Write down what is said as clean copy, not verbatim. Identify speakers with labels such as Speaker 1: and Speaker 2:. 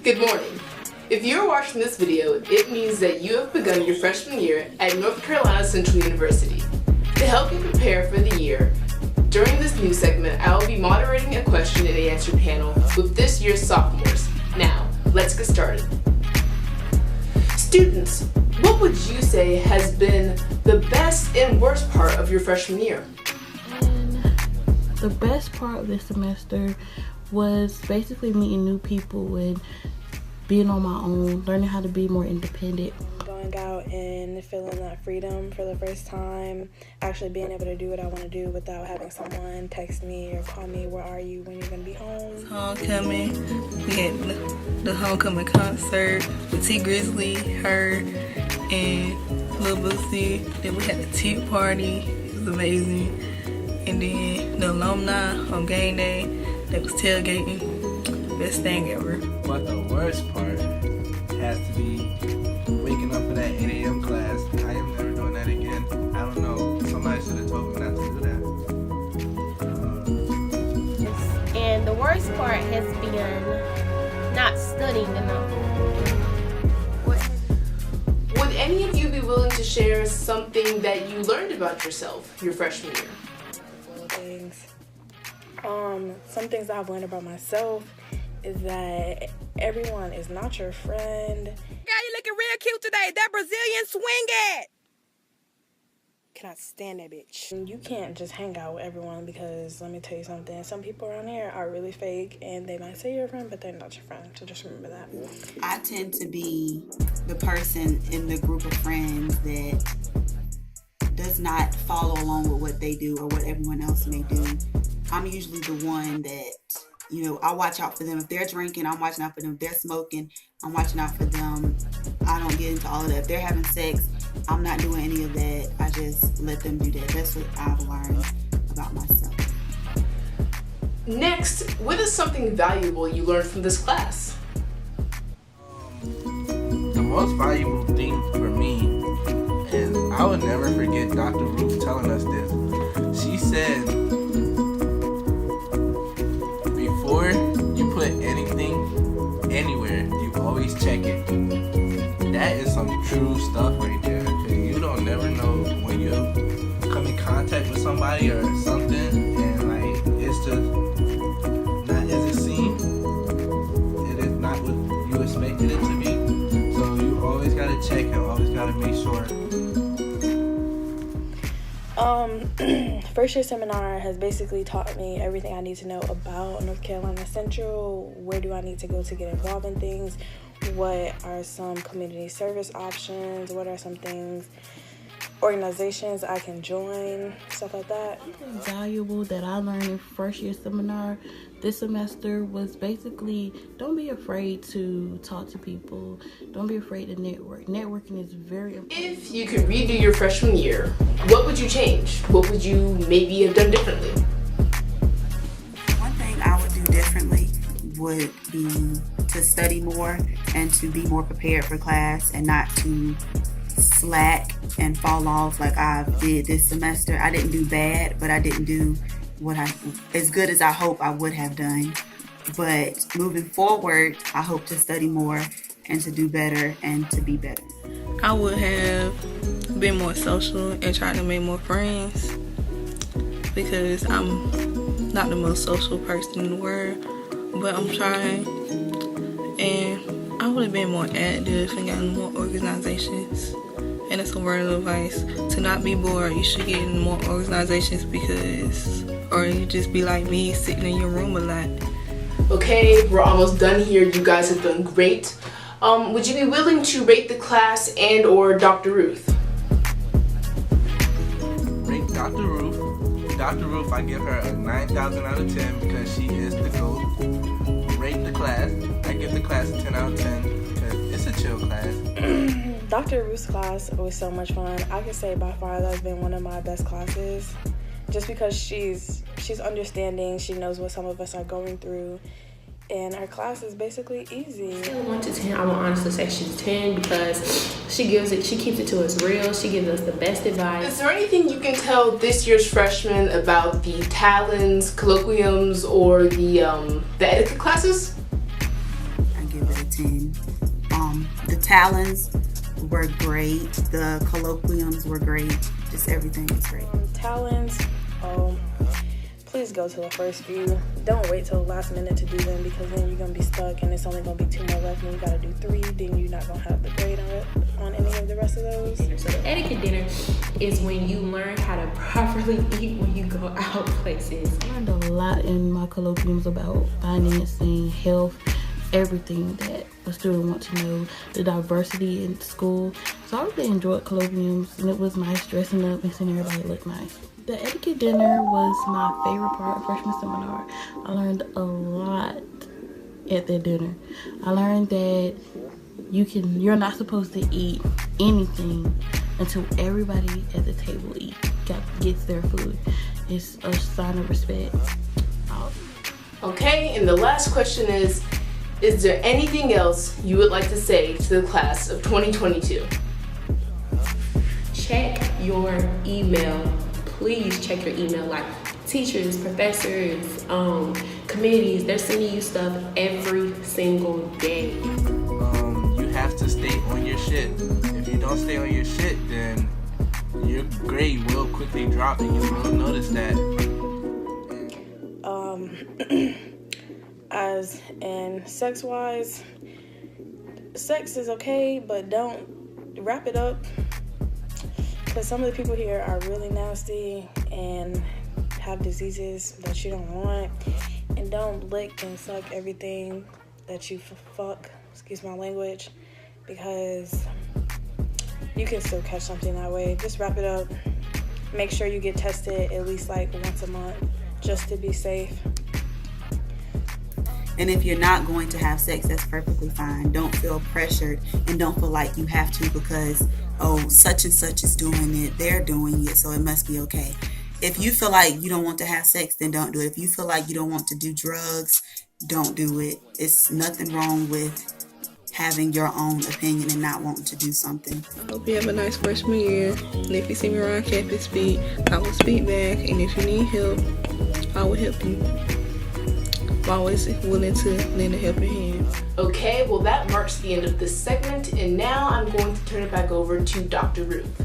Speaker 1: Good morning. If you're watching this video, it means that you have begun your freshman year at North Carolina Central University. To help you prepare for the year, during this news segment, I will be moderating a question and answer panel with this year's sophomores. Now, let's get started. Students, what would you say has been the best and worst part of your freshman year?
Speaker 2: The best part of this semester was basically meeting new people and being on my own, learning how to be more independent.
Speaker 3: Going out and feeling that freedom for the first time, actually being able to do what I want to do without having someone text me or call me, where are you, when you're going to be home.
Speaker 4: Homecoming, we had the homecoming concert with T Grizzly, her, and Lil Boosie. Then we had the tea party, it was amazing. And then the alumni on game day, that was tailgating. Best thing ever.
Speaker 5: But the worst part has to be waking up for that 8 a.m. class. I am never doing that again. I don't know. Somebody should have told me not to do that.
Speaker 6: And the worst part has been not studying enough.
Speaker 1: Would any of you be willing to share something that you learned about yourself your freshman year?
Speaker 3: Some things that I've learned about myself is that everyone is not your friend.
Speaker 7: Girl, you looking real cute today. That Brazilian swing it.
Speaker 3: Cannot stand that bitch. You can't just hang out with everyone because let me tell you something. Some people around here are really fake and they might say you're a friend, but they're not your friend. So just remember that.
Speaker 8: I tend to be the person in the group of friends that does not follow along with what they do or what everyone else may do. I'm usually the one that, I watch out for them. If they're drinking, I'm watching out for them. If they're smoking, I'm watching out for them. I don't get into all of that. If they're having sex, I'm not doing any of that. I just let them do that. That's what I've learned about myself.
Speaker 1: Next, what is something valuable you learned from this class?
Speaker 5: The most valuable thing for me, and I would never forget Dr. Ruth telling us this. She said, before you put anything anywhere, you always check it. That is some true stuff right there. You don't never know when you come in contact with somebody or something, and it's just not as it seems. It is not what you expected it to be. So you always gotta check and always gotta make sure.
Speaker 3: First year seminar has basically taught me everything I need to know about North Carolina Central. Where do I need to go to get involved in things? What are some community service options? What are some things, organizations I can join? Stuff like that.
Speaker 2: Something valuable that I learned in first year seminar this semester was basically don't be afraid to talk to people. Don't be afraid to network. Networking is very important.
Speaker 1: If you could redo your freshman year, what would you change? What would you maybe have done differently?
Speaker 8: One thing I would do differently would be to study more and to be more prepared for class and not to slack and fall off like I did this semester. I didn't do bad, but I didn't do as good as I hope I would have done. But moving forward, I hope to study more and to do better and to be better.
Speaker 4: I would have been more social and tried to make more friends because I'm not the most social person in the world, but I'm trying. And I would have been more active and gotten more organizations. And it's a word of advice to not be bored. You should get in more organizations or you just be like me, sitting in your room a lot.
Speaker 1: Okay, we're almost done here. You guys have done great. Would you be willing to rate the class and or Dr. Ruth?
Speaker 5: Rate Dr. Ruth. Dr. Ruth, I give her a 9,000 out of 10 because she is the GOAT. Rate the class. I give the class a 10 out of 10 because it's a chill class.
Speaker 3: Dr. Ruth's class was so much fun. I could say by far that's been one of my best classes. Just because she's understanding, she knows what some of us are going through, and her class is basically easy.
Speaker 9: Scale of 1 to 10, I will honestly say she's 10 because she keeps it to us real. She gives us the best advice.
Speaker 1: Is there anything you can tell this year's freshmen about the talents, colloquiums, or the etiquette classes?
Speaker 8: I give it a 10. The talents were great. The colloquiums were great. Just everything was great.
Speaker 3: Talents, please go to the first few. Don't wait till the last minute to do them, because then you're going to be stuck and it's only going to be 2 more left and you got to do 3. Then you're not going to have the grade on any of the rest of those.
Speaker 9: So the etiquette dinner is when you learn how to properly eat when you go out places.
Speaker 2: I learned a lot in my colloquiums about financing, health, everything that a student wants to know, the diversity in school. So I really enjoyed colloquiums, and it was nice dressing up and seeing everybody look nice. The etiquette dinner was my favorite part of freshman seminar. I learned a lot at that dinner. I learned that you're not supposed to eat anything until everybody at the table gets their food. It's a sign of respect.
Speaker 1: Okay, and the last question is there anything else you would like to say to the class of 2022?
Speaker 9: Check your email. Please check your email. Like teachers, professors, committees, they're sending you stuff every single day.
Speaker 5: You have to stay on your shit. If you don't stay on your shit, then your grade will quickly drop and you will notice that.
Speaker 3: As in sex-wise, sex is okay, but don't wrap it up, because some of the people here are really nasty and have diseases that you don't want. And don't lick and suck everything that you fuck, excuse my language, because you can still catch something that way. Just wrap it up. Make sure you get tested at least like once a month, just to be safe.
Speaker 8: And if you're not going to have sex, that's perfectly fine. Don't feel pressured, and don't feel like you have to because, such and such is doing it, they're doing it, so it must be okay. If you feel like you don't want to have sex, then don't do it. If you feel like you don't want to do drugs, don't do it. It's nothing wrong with having your own opinion and not wanting to do something.
Speaker 4: I hope you have a nice freshman year. And if you see me around campus speak, I will speak back. And if you need help, I will help you. I'm always willing to lend a helping hand.
Speaker 1: Okay, well that marks the end of this segment, and now I'm going to turn it back over to Dr. Ruth.